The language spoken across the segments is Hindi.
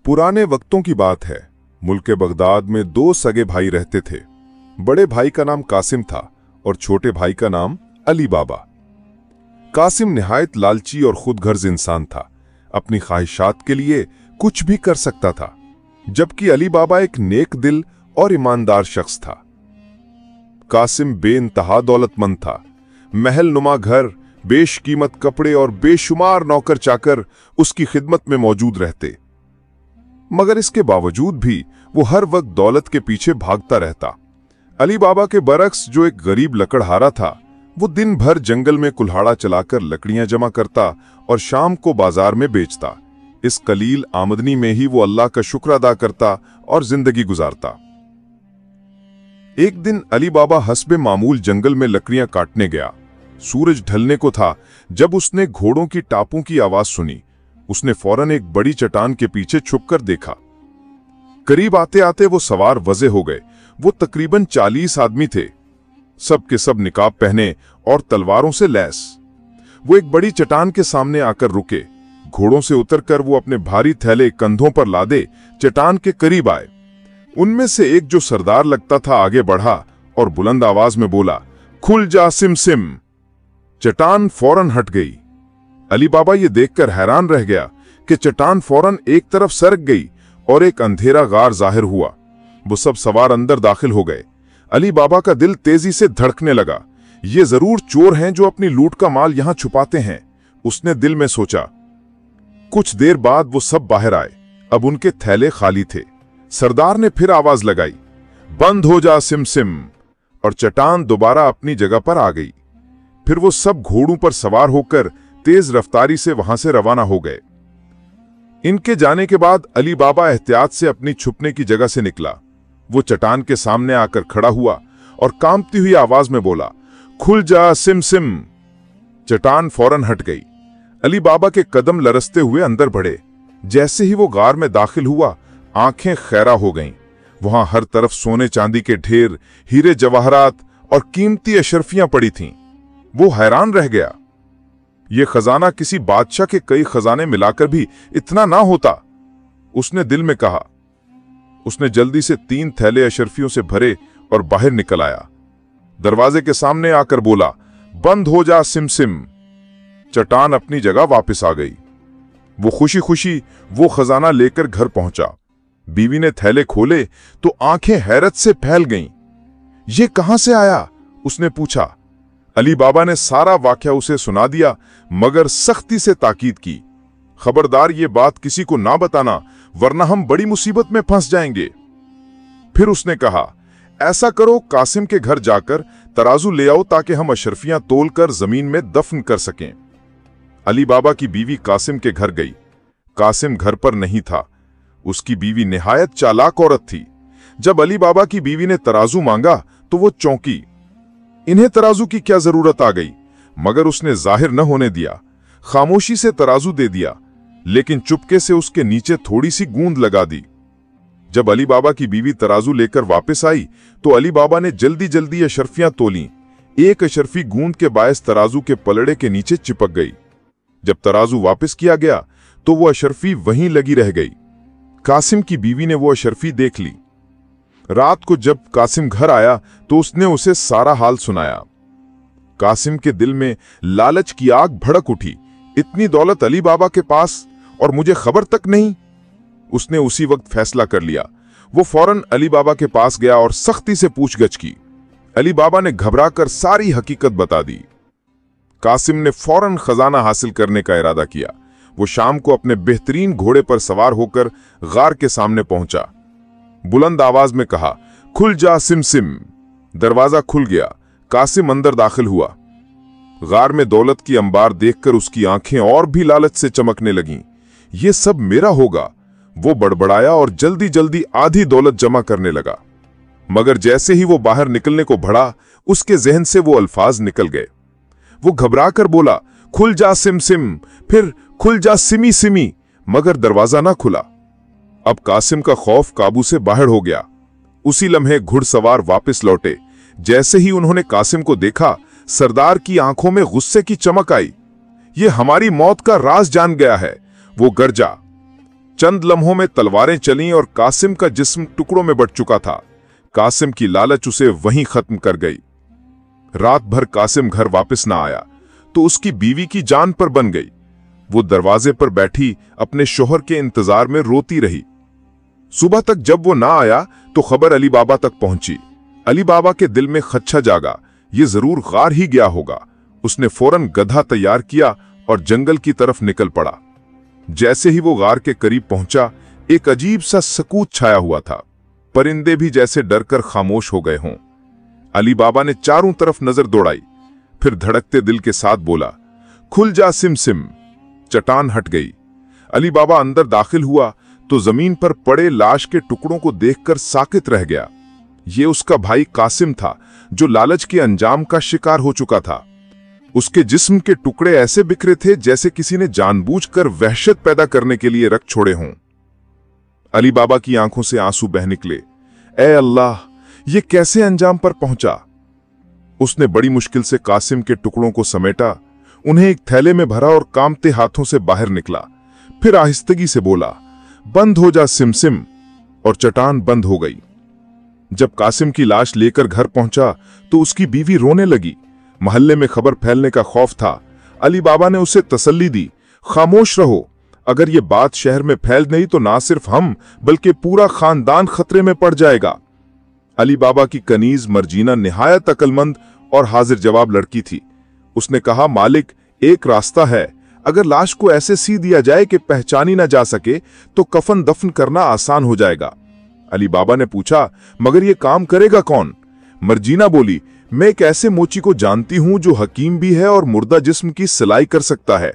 पुराने वक्तों की बात है। मुल्क बगदाद में दो सगे भाई रहते थे। बड़े भाई का नाम कासिम था और छोटे भाई का नाम अली बाबा। कासिम निहायत लालची और खुदगर्ज इंसान था। अपनी ख्वाहिशात के लिए कुछ भी कर सकता था, जबकि अली बाबा एक नेक दिल और ईमानदार शख्स था। कासिम बेइंतहा दौलतमंद था। महल नुमा घर, बेशकीमत कपड़े और बेशुमार नौकर चाकर उसकी खिदमत में मौजूद रहते, मगर इसके बावजूद भी वो हर वक्त दौलत के पीछे भागता रहता। अली बाबा के बरक्स, जो एक गरीब लकड़हारा था, वो दिन भर जंगल में कुल्हाड़ा चलाकर लकड़ियां जमा करता और शाम को बाजार में बेचता। इस कलील आमदनी में ही वो अल्लाह का शुक्र अदा करता और जिंदगी गुजारता। एक दिन अली बाबा हस्बे मामूल जंगल में लकड़ियां काटने गया। सूरज ढलने को था जब उसने घोड़ों की टापों की आवाज सुनी। उसने फौरन एक बड़ी चट्टान के पीछे छुपकर देखा। करीब आते आते वो सवार वजे हो गए। वो तकरीबन 40 आदमी थे, सब के सब निकाब पहने और तलवारों से लैस। वो एक बड़ी चट्टान के सामने आकर रुके। घोड़ों से उतरकर वो अपने भारी थैले कंधों पर लादे चट्टान के करीब आए। उनमें से एक, जो सरदार लगता था, आगे बढ़ा और बुलंद आवाज में बोला, खुल जा सिम सिम। चट्टान फौरन हट गई। अली बाबा ये देखकर हैरान रह गया कि चट्टान फौरन एक तरफ सरक गई और एक अंधेरा गार जाहिर हुआ। वो सब सवार अंदर दाखिल हो गए। अली बाबा का दिल तेजी से धड़कने लगा। ये जरूर चोर हैं जो अपनी लूट का माल यहां छुपाते हैं, उसने दिल में सोचा। कुछ देर बाद वो सब बाहर आए। अब उनके थैले खाली थे। सरदार ने फिर आवाज लगाई, बंद हो जा सिम सिम, और चट्टान दोबारा अपनी जगह पर आ गई। फिर वो सब घोड़ों पर सवार होकर तेज रफ्तारी से वहां से रवाना हो गए। इनके जाने के बाद अली बाबा एहतियात से अपनी छुपने की जगह से निकला। वो चट्टान के सामने आकर खड़ा हुआ और कांपती हुई आवाज में बोला, खुल जा सिम सिम। चट्टान फौरन हट गई। अली बाबा के कदम लरसते हुए अंदर बढ़े। जैसे ही वो गार में दाखिल हुआ, आंखें खैरा हो गईं। वहां हर तरफ सोने चांदी के ढेर, हीरे जवाहरात और कीमती अशरफियां पड़ी थीं। वो हैरान रह गया। ये खजाना किसी बादशाह के कई खजाने मिलाकर भी इतना ना होता, उसने दिल में कहा। उसने जल्दी से 3 थैले अशरफियों से भरे और बाहर निकल आया। दरवाजे के सामने आकर बोला, बंद हो जा सिम सिम। चट्टान अपनी जगह वापस आ गई। वो खुशी खुशी वो खजाना लेकर घर पहुंचा। बीवी ने थैले खोले तो आंखें हैरत से फैल गईं। ये कहां से आया, उसने पूछा। अली बाबा ने सारा वाकया उसे सुना दिया, मगर सख्ती से ताकीद की, खबरदार ये बात किसी को ना बताना, वरना हम बड़ी मुसीबत में फंस जाएंगे। फिर उसने कहा, ऐसा करो, कासिम के घर जाकर तराजू ले आओ ताकि हम अशरफियां तोलकर जमीन में दफन कर सकें। अली बाबा की बीवी कासिम के घर गई। कासिम घर पर नहीं था। उसकी बीवी निहायत चालाक औरत थी। जब अली बाबा की बीवी ने तराजू मांगा तो वो चौंकी। इन्हें तराजू की क्या जरूरत आ गई, मगर उसने जाहिर न होने दिया। खामोशी से तराजू दे दिया, लेकिन चुपके से उसके नीचे थोड़ी सी गूंद लगा दी। जब अली बाबा की बीवी तराजू लेकर वापस आई तो अली बाबा ने जल्दी जल्दी अशरफियां तोली। एक अशरफी गूंद के बायस तराजू के पलड़े के नीचे चिपक गई। जब तराजू वापस किया गया तो वो अशरफी वहीं लगी रह गई। कासिम की बीवी ने वो अशरफी देख ली। रात को जब कासिम घर आया तो उसने उसे सारा हाल सुनाया। कासिम के दिल में लालच की आग भड़क उठी। इतनी दौलत अली बाबा के पास और मुझे खबर तक नहीं। उसने उसी वक्त फैसला कर लिया। वो फौरन अली बाबा के पास गया और सख्ती से पूछगछ की। अली बाबा ने घबराकर सारी हकीकत बता दी। कासिम ने फौरन खजाना हासिल करने का इरादा किया। वो शाम को अपने बेहतरीन घोड़े पर सवार होकर गार के सामने पहुंचा। बुलंद आवाज में कहा, खुल जा सिम सिम। दरवाजा खुल गया। कासिम अंदर दाखिल हुआ। गार में दौलत की अंबार देखकर उसकी आंखें और भी लालच से चमकने लगीं। ये सब मेरा होगा, वो बड़बड़ाया और जल्दी जल्दी आधी दौलत जमा करने लगा। मगर जैसे ही वो बाहर निकलने को बढ़ा, उसके जहन से वो अल्फाज निकल गए। वो घबराकर बोला, खुल जा सिम सिम, फिर खुल जा सिमी सिमी, मगर दरवाजा ना खुला। अब कासिम का खौफ काबू से बाहर हो गया। उसी लम्हे घुड़सवार वापस लौटे। जैसे ही उन्होंने कासिम को देखा, सरदार की आंखों में गुस्से की चमक आई। ये हमारी मौत का राज जान गया है, वो गरजा। चंद लम्हों में तलवारें चलीं और कासिम का जिस्म टुकड़ों में बंट चुका था। कासिम की लालच उसे वहीं खत्म कर गई। रात भर कासिम घर वापस ना आया तो उसकी बीवी की जान पर बन गई। वो दरवाजे पर बैठी अपने शोहर के इंतजार में रोती रही। सुबह तक जब वो ना आया तो खबर अली बाबा तक पहुंची। अली बाबा के दिल में खदशा जागा, ये जरूर गार ही गया होगा। उसने फौरन गधा तैयार किया और जंगल की तरफ निकल पड़ा। जैसे ही वो गार के करीब पहुंचा, एक अजीब सा सकूत छाया हुआ था। परिंदे भी जैसे डरकर खामोश हो गए हों। अली बाबा ने चारों तरफ नजर दौड़ाई, फिर धड़कते दिल के साथ बोला, खुल जा सिम सिम। चट्टान हट गई। अली बाबा अंदर दाखिल हुआ तो जमीन पर पड़े लाश के टुकड़ों को देखकर साकित रह गया। ये उसका भाई कासिम था, जो लालच के अंजाम का शिकार हो चुका था। उसके जिस्म के टुकड़े ऐसे बिखरे थे जैसे किसी ने जानबूझकर वहशत पैदा करने के लिए रख छोड़े हों। अली बाबा की आंखों से आंसू बह निकले। ऐ अल्लाह, ये कैसे अंजाम पर पहुंचा? उसने बड़ी मुश्किल से कासिम के टुकड़ों को समेटा, उन्हें एक थैले में भरा और कांपते हाथों से बाहर निकला। फिर आहिस्तगी से बोला, बंद हो जा सिमसिम, और चट्टान बंद हो गई। जब कासिम की लाश लेकर घर पहुंचा तो उसकी बीवी रोने लगी। मोहल्ले में खबर फैलने का खौफ था। अली बाबा ने उसे तसल्ली दी, खामोश रहो, अगर ये बात शहर में फैल गई तो ना सिर्फ हम बल्कि पूरा खानदान खतरे में पड़ जाएगा। अली बाबा की कनीज मर्जीना निहायत अक्लमंद और हाजिर जवाब लड़की थी। उसने कहा, मालिक, एक रास्ता है। अगर लाश को ऐसे सी दिया जाए कि पहचानी ना जा सके तो कफन दफन करना आसान हो जाएगा। अली बाबा ने पूछा, मगर ये काम करेगा कौन? मर्जीना बोली, मैं एक ऐसे मोची को जानती हूं जो हकीम भी है और मुर्दा जिस्म की सिलाई कर सकता है।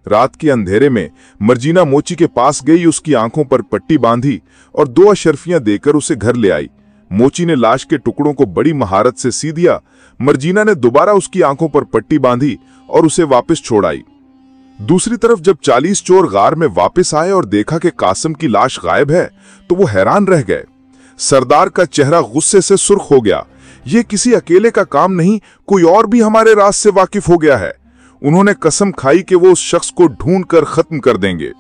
रात के अंधेरे में मर्जीना मोची के पास गई, उसकी आंखों पर पट्टी बांधी और 2 अशर्फियां देकर उसे घर ले आई। मोची ने लाश के टुकड़ों को बड़ी महारत से सी दिया। मर्जीना ने दोबारा उसकी आंखों पर पट्टी बांधी और उसे वापस छोड़ आई। दूसरी तरफ जब 40 चोर गार में वापस आए और देखा कि कासिम की लाश गायब है तो वो हैरान रह गए। सरदार का चेहरा गुस्से से सुर्ख हो गया। ये किसी अकेले का काम नहीं, कोई और भी हमारे राज से वाकिफ हो गया है। उन्होंने कसम खाई कि वो उस शख्स को ढूंढ कर खत्म कर देंगे।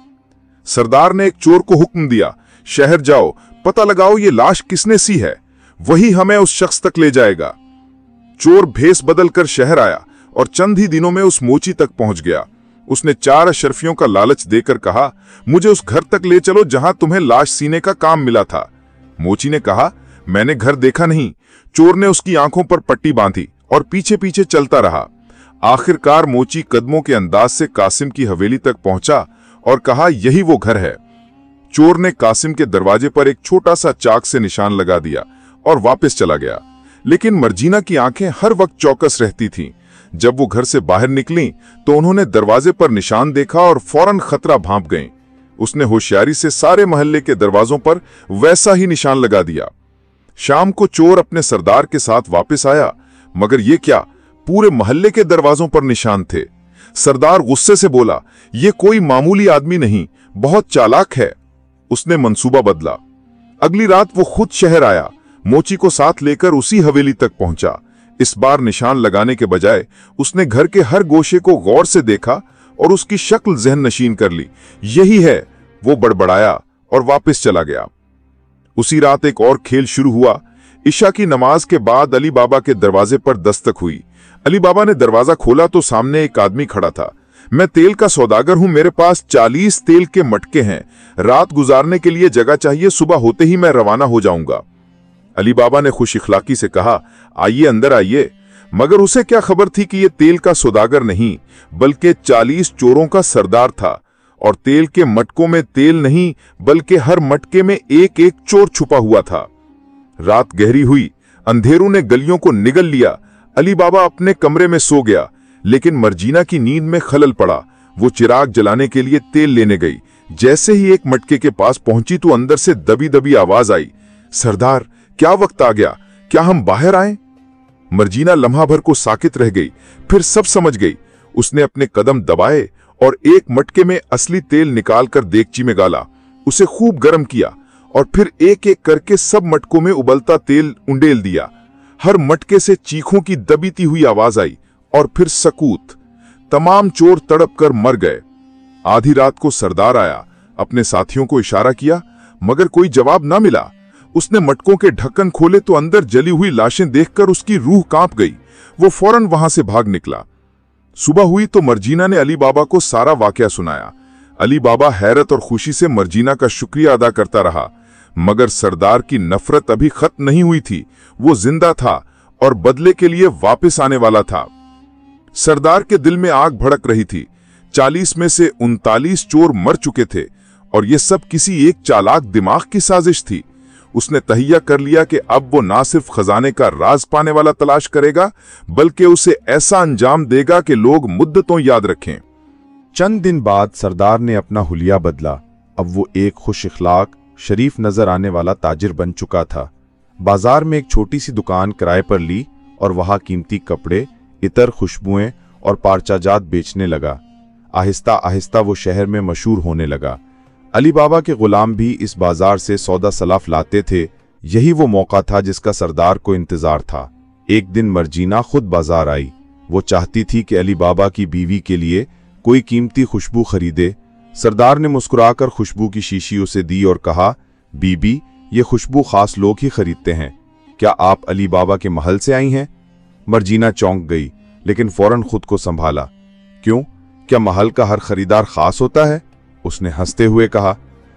सरदार ने एक चोर को हुक्म दिया, शहर जाओ, पता लगाओ ये लाश किसने सी है, वही हमें उस शख्स तक ले जाएगा। चोर भेस बदलकर शहर आया और चंद ही दिनों में उस मोची तक पहुंच गया। उसने 4 अशर्फियों का लालच देकर कहा, मुझे उस घर तक ले चलो जहां तुम्हें लाश सीने का काम मिला था। मोची ने कहा, मैंने घर देखा नहीं। चोर ने उसकी आंखों पर पट्टी बांधी और पीछे पीछे चलता रहा। आखिरकार मोची कदमों के अंदाज से कासिम की हवेली तक पहुंचा और कहा, यही वो घर है। चोर ने कासिम के दरवाजे पर एक छोटा सा चाक से निशान लगा दिया और वापस चला गया। लेकिन मर्जीना की आंखें हर वक्त चौकस रहती थीं। जब वो घर से बाहर निकली तो उन्होंने दरवाजे पर निशान देखा और फौरन खतरा भांप गईं। उसने होशियारी से सारे मोहल्ले के दरवाजों पर वैसा ही निशान लगा दिया। शाम को चोर अपने सरदार के साथ वापस आया, मगर ये क्या, पूरे मोहल्ले के दरवाजों पर निशान थे। सरदार गुस्से से बोला, ये कोई मामूली आदमी नहीं, बहुत चालाक है। उसने मंसूबा बदला। अगली रात वो खुद शहर आया, मोची को साथ लेकर उसी हवेली तक पहुंचा। इस बार निशान लगाने के बजाय उसने घर के हर गोशे को गौर से देखा और उसकी शक्ल ज़हन नशीन कर ली। यही है, वो बड़बड़ाया और वापस चला गया। उसी रात एक और खेल शुरू हुआ। इशा की नमाज के बाद अली बाबा के दरवाजे पर दस्तक हुई। अली बाबा ने दरवाजा खोला तो सामने एक आदमी खड़ा था। मैं तेल का सौदागर हूं, मेरे पास 40 तेल के मटके हैं। रात गुजारने के लिए जगह चाहिए, सुबह होते ही मैं रवाना हो जाऊंगा। अली बाबा ने खुश इखलाकी से कहा, आइए अंदर आइए। मगर उसे क्या खबर थी कि यह तेल का सौदागर नहीं बल्कि 40 चोरों का सरदार था। और तेल के मटकों में तेल नहीं बल्कि हर मटके में एक एक चोर छुपा हुआ था। रात गहरी हुई, अंधेरों ने गलियों को निगल लिया। अली बाबा अपने कमरे में सो गया, लेकिन मर्जीना की नींद में खलल पड़ा। वो चिराग जलाने के लिए तेल लेने गई। जैसे ही एक मटके के पास पहुंची तो अंदर से दबी दबी आवाज आई, सरदार, क्या वक्त आ गया, क्या हम बाहर आए? मर्जीना लम्हा भर को साकित रह गई, फिर सब समझ गई। उसने अपने कदम दबाए और एक मटके में असली तेल निकालकर देगची में गाला, उसे खूब गर्म किया और फिर एक एक करके सब मटकों में उबलता तेल उंडेल दिया। हर मटके से चीखों की दबीती हुई आवाज आई और फिर सकूत। तमाम चोर तड़प कर मर गए। आधी रात को सरदार आया, अपने साथियों को इशारा किया, मगर कोई जवाब ना मिला। उसने मटकों के ढक्कन खोले तो अंदर जली हुई लाशें देखकर उसकी रूह कांप गई। वो फौरन वहां से भाग निकला। सुबह हुई तो मर्जीना ने अली बाबा को सारा वाकया सुनाया। अली बाबा हैरत और खुशी से मर्जीना का शुक्रिया अदा करता रहा, मगर सरदार की नफरत अभी खत्म नहीं हुई थी। वो जिंदा था और बदले के लिए वापस आने वाला था। सरदार के दिल में आग भड़क रही थी। 40 में से 39 चोर मर चुके थे और ये सब किसी एक चालाक दिमाग की साजिश थी। उसने तहिया कर लिया कि अब वो ना सिर्फ खजाने का राज पाने वाला तलाश करेगा, बल्कि उसे ऐसा अंजाम देगा कि लोग मुद्दतों याद रखें। चंद दिन बाद सरदार ने अपना हुलिया बदला। अब वो एक खुश इखलाक, शरीफ नजर आने वाला ताजिर बन चुका था। बाजार में एक छोटी सी दुकान किराए पर ली और वहां कीमती कपड़े, इतर, खुशबुएं और पारचाजात बेचने लगा। आहिस्ता आहिस्ता वो शहर में मशहूर होने लगा। अली बाबा के गुलाम भी इस बाजार से सौदा सलाफ लाते थे। यही वो मौका था जिसका सरदार को इंतजार था। एक दिन मर्जीना खुद बाजार आई। वो चाहती थी कि अली बाबा की बीवी के लिए कोई कीमती खुशबू खरीदे। सरदार ने मुस्कुराकर खुशबू की शीशी उसे दी और कहा, बीबी, ये खुशबू खास लोग ही खरीदते हैं। क्या आप अली बाबा के महल से आई हैं? मर्जीना चौंक गई, लेकिन फौरन खुद को संभाला। क्यों, क्या महल का हर खरीदार खास होता है? उसने हंसते हुए कहा।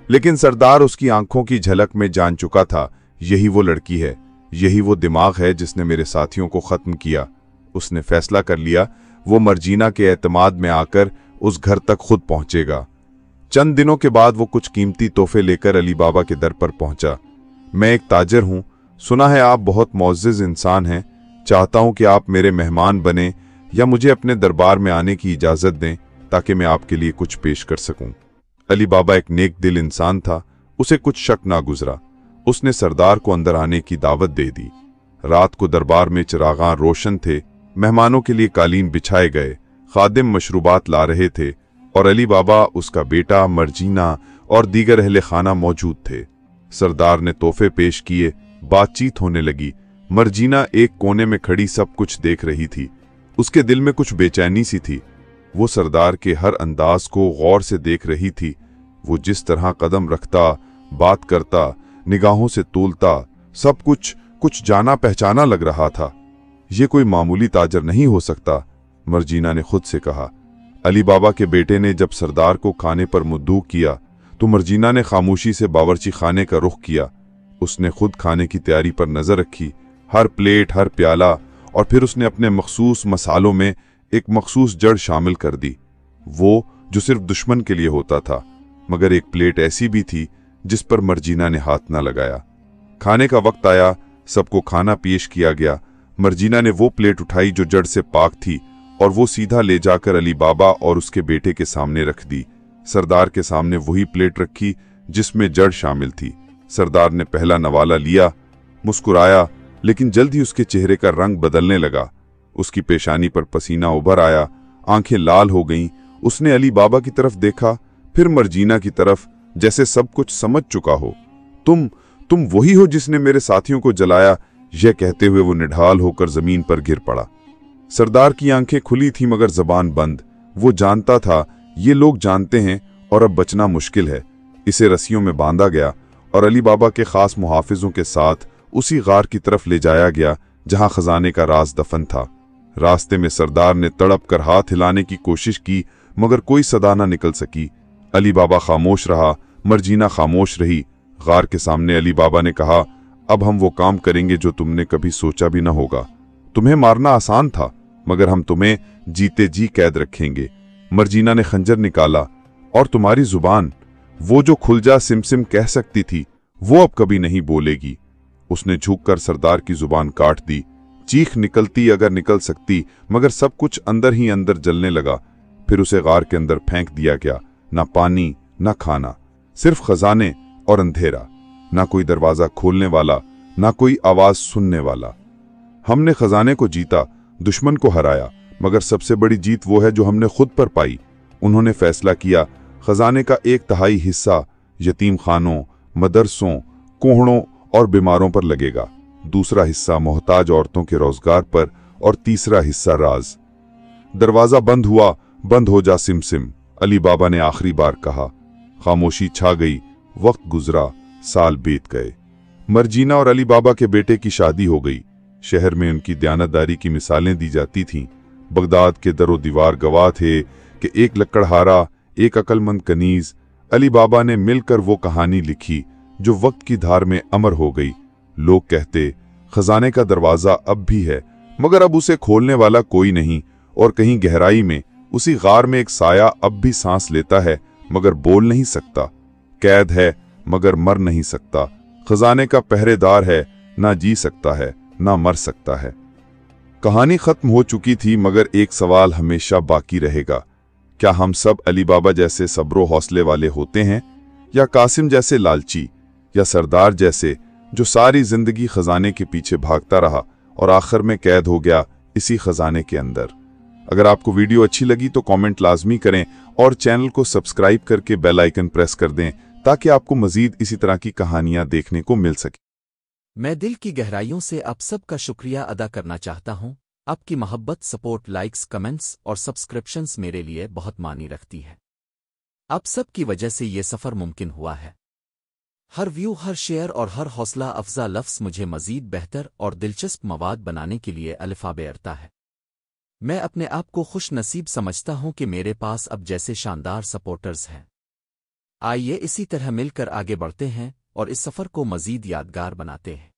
लेकिन सरदार उसकी आंखों की झलक में जान चुका था, यही वो लड़की है, यही वो दिमाग है जिसने मेरे साथियों को खत्म किया। उसने फैसला कर लिया, वो मर्जीना के एतमाद में आकर उस घर तक खुद पहुंचेगा। चंद दिनों के बाद वो कुछ कीमती तोहफे लेकर अली बाबा के दर पर पहुंचा। मैं एक ताजिर हूं, सुना है आप बहुत मुअज़्ज़िज़ इंसान हैं। चाहता हूं कि आप मेरे मेहमान बने या मुझे अपने दरबार में आने की इजाजत दें ताकि मैं आपके लिए कुछ पेश कर सकूं। अली बाबा एक नेक दिल इंसान था, उसे कुछ शक ना गुजरा। उसने सरदार को अंदर आने की दावत दे दी। रात को दरबार में चिरागां रोशन थे, मेहमानों के लिए कालीन बिछाए गए, खादिम मशरूबात ला रहे थे और अली बाबा, उसका बेटा, मर्जीना और दीगर अहले खाना मौजूद थे। सरदार ने तोहफे पेश किए, बातचीत होने लगी। मर्जीना एक कोने में खड़ी सब कुछ देख रही थी। उसके दिल में कुछ बेचैनी सी थी। वो सरदार के हर अंदाज को गौर से देख रही थी। वो जिस तरह कदम रखता, बात करता, निगाहों से तोलता, सब कुछ जाना पहचाना लग रहा था। ये कोई मामूली ताजर नहीं हो सकता, मर्जीना ने खुद से कहा। अली बाबा के बेटे ने जब सरदार को खाने पर मुद्दू किया तो मर्जीना ने खामोशी से बावर्ची खाने का रुख किया। उसने खुद खाने की तैयारी पर नजर रखी, हर प्लेट, हर प्याला, और फिर उसने अपने मखसूस मसालों में एक मखसूस जड़ शामिल कर दी, वो जो सिर्फ दुश्मन के लिए होता था। मगर एक प्लेट ऐसी भी थी जिस पर मर्जीना ने हाथ ना लगाया। खाने का वक्त आया, सबको खाना पेश किया गया। मर्जीना ने वो प्लेट उठाई जो जड़ से पाक थी और वो सीधा ले जाकर अली बाबा और उसके बेटे के सामने रख दी। सरदार के सामने वही प्लेट रखी जिसमें जड़ शामिल थी। सरदार ने पहला नवाला लिया, मुस्कुराया, लेकिन जल्द ही उसके चेहरे का रंग बदलने लगा। उसकी पेशानी पर पसीना उभर आया, आंखें लाल हो गईं। उसने अली बाबा की तरफ देखा, फिर मर्जीना की तरफ, जैसे सब कुछ समझ चुका हो। तुम वही हो जिसने मेरे साथियों को जलाया, यह कहते हुए वो निढाल होकर जमीन पर गिर पड़ा। सरदार की आंखें खुली थी मगर जबान बंद। वो जानता था ये लोग जानते हैं और अब बचना मुश्किल है। इसे रस्सियों में बांधा गया और अली बाबा के खास मुहाफिजों के साथ उसी गार की तरफ ले जाया गया जहां खजाने का राज दफन था। रास्ते में सरदार ने तड़प कर हाथ हिलाने की कोशिश की मगर कोई सदा न निकल सकी। अली बाबा खामोश रहा, मर्जीना खामोश रही। गार के सामने अली बाबा ने कहा, अब हम वो काम करेंगे जो तुमने कभी सोचा भी न होगा। तुम्हें मारना आसान था मगर हम तुम्हें जीते जी कैद रखेंगे। मर्जीना ने खंजर निकाला, और तुम्हारी जुबान, वो जो खुलजा सिमसिम कह सकती थी, वो अब कभी नहीं बोलेगी। उसने झुककर सरदार की जुबान काट दी। चीख निकलती अगर निकल सकती, मगर सब कुछ अंदर ही अंदर जलने लगा। फिर उसे गार के अंदर फेंक दिया गया। ना पानी, ना खाना, सिर्फ खजाने और अंधेरा। ना कोई दरवाजा खोलने वाला, ना कोई आवाज सुनने वाला। हमने खजाने को जीता, दुश्मन को हराया, मगर सबसे बड़ी जीत वो है जो हमने खुद पर पाई। उन्होंने फैसला किया, खजाने का 1/3 हिस्सा यतीम खानों, मदरसों, कोहड़ों और बीमारों पर लगेगा, दूसरा हिस्सा मोहताज औरतों के रोजगार पर और तीसरा हिस्सा राज। दरवाजा बंद हुआ, बंद हो जा सिमसिम, अली बाबा ने आखिरी बार कहा। खामोशी छा गई। वक्त गुजरा, साल बीत गए। मर्जीना और अली बाबा के बेटे की शादी हो गई। शहर में उनकी दयानतदारी की मिसालें दी जाती थीं। बगदाद के दरो दीवार गवाह थे कि एक लकड़हारा, एक अक्लमंद कनीज, अली बाबा ने मिलकर वो कहानी लिखी जो वक्त की धार में अमर हो गई। लोग कहते, खजाने का दरवाजा अब भी है, मगर अब उसे खोलने वाला कोई नहीं, और कहीं गहराई में उसी गार में एक साया अब भी सांस लेता है, मगर बोल नहीं सकता। कैद है, मगर मर नहीं सकता। खजाने का पहरेदार है, ना जी सकता है, ना मर सकता है। कहानी खत्म हो चुकी थी, मगर एक सवाल हमेशा बाकी रहेगा। क्या हम सब अली बाबा जैसे सब्रो हौसले वाले होते हैं, या कासिम जैसे लालची, या सरदार जैसे जो सारी जिंदगी खजाने के पीछे भागता रहा और आखिर में कैद हो गया इसी खजाने के अंदर। अगर आपको वीडियो अच्छी लगी तो कमेंट लाजमी करें और चैनल को सब्सक्राइब करके बेल आइकन प्रेस कर दें ताकि आपको मजीद इसी तरह की कहानियां देखने को मिल सके। मैं दिल की गहराइयों से आप सबका शुक्रिया अदा करना चाहता हूं। आपकी मोहब्बत, सपोर्ट, लाइक्स, कमेंट्स और सब्सक्रिप्शंस मेरे लिए बहुत मानी रखती है। आप सब की वजह से ये सफ़र मुमकिन हुआ है। हर व्यू, हर शेयर और हर हौसला अफजा लफ्ज़ मुझे मज़ीद बेहतर और दिलचस्प मवाद बनाने के लिए अलिफ़ाबेरता है। मैं अपने आप को खुश नसीब समझता हूं कि मेरे पास अब जैसे शानदार सपोर्टर्स हैं। आइए इसी तरह मिलकर आगे बढ़ते हैं और इस सफ़र को मज़ीद यादगार बनाते हैं।